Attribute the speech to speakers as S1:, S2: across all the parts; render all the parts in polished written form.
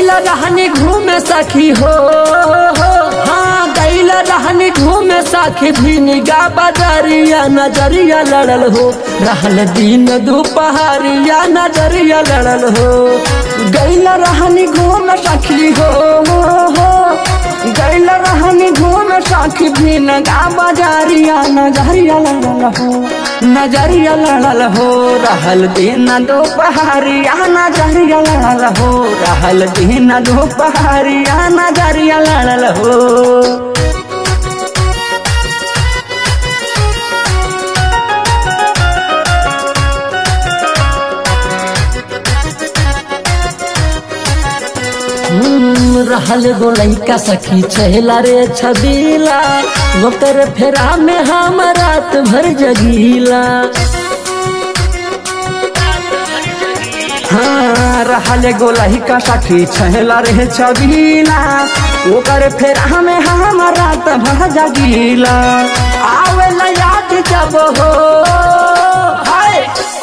S1: गैल रहनी घूमे सखी हो हाँ गैल रहनी घूमे सखी भी निगाह बजरिया नजरिया लड़ल हो रहल दिन दोपहरिया नजरिया लड़ल हो गैल रहनी घूमे सखी हो गैल रहनी घूमे सखी भी निगाह बजरिया नजरिया लड़ल हो नजरिया लड़ल हो रहल दिन दोपहरिया नजरिया लड़ल हो रहल दिन दोपहरिया नजरिया लड़ल हो। रहल गो लइका सखी चहला रे छबीला ओकर फेरा में हम रात भर जगीला हाँ रहल गो लइका सखी चहला रे छबीला ओकर फेरा में हम रात भर जगीला आवेला याद जब हो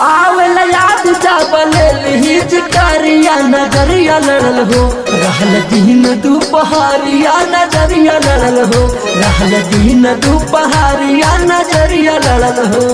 S1: आवेला याद जब ले चिकारिया नजरिया लड़ल हो रहल दिन दोपहरिया नजरिया लड़ल हो रहल दिन दोपहरिया नजरिया लड़ल हो।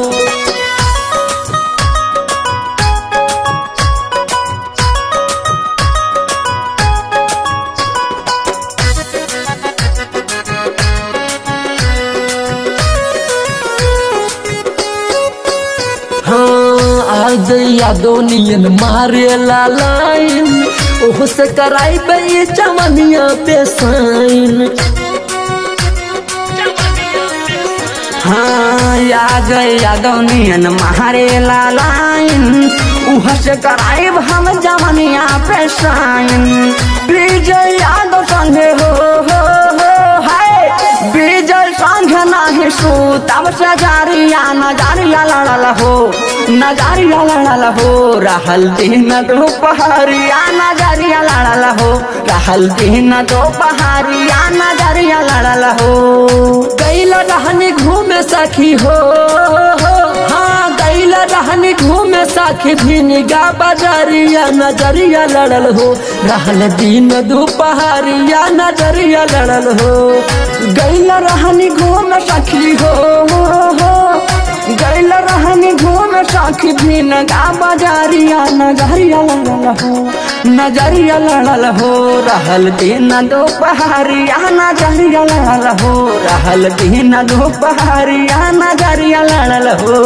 S1: आज यादो नियन मारे लाइन ओह से कराई बे चमनिया पे साइन हाँ यादो नियन मारे लाइन ओह से कराई हम जमनिया पे साइन विजय यादव संगे हो हाय विजय संगे नहीं सूतब से जारिया नजरिया लड़ल हो नजरिया लड़ल हो रहल दिन दोपहरिया नजरिया लड़ल हो रहल दिन दोपहरिया नजरिया लड़ल हो गैल रहनी घूमे सखी हो हाँ गैल रहनी घूमे सखी भी निगाह बजरिया नजरिया लड़ल हो रहल दिन दोपहरिया नजरिया लड़ल हो गैल रहनी घूमे सखी हो गैल रहनी घूमे सखी भी निगाह बजरिया नजरिया लड़ल हो नजरिया लड़ल हो रहल दिन दोपहरिया नजरिया लड़ल हो रहल दिन दोपहरिया नजरिया लड़ल हो।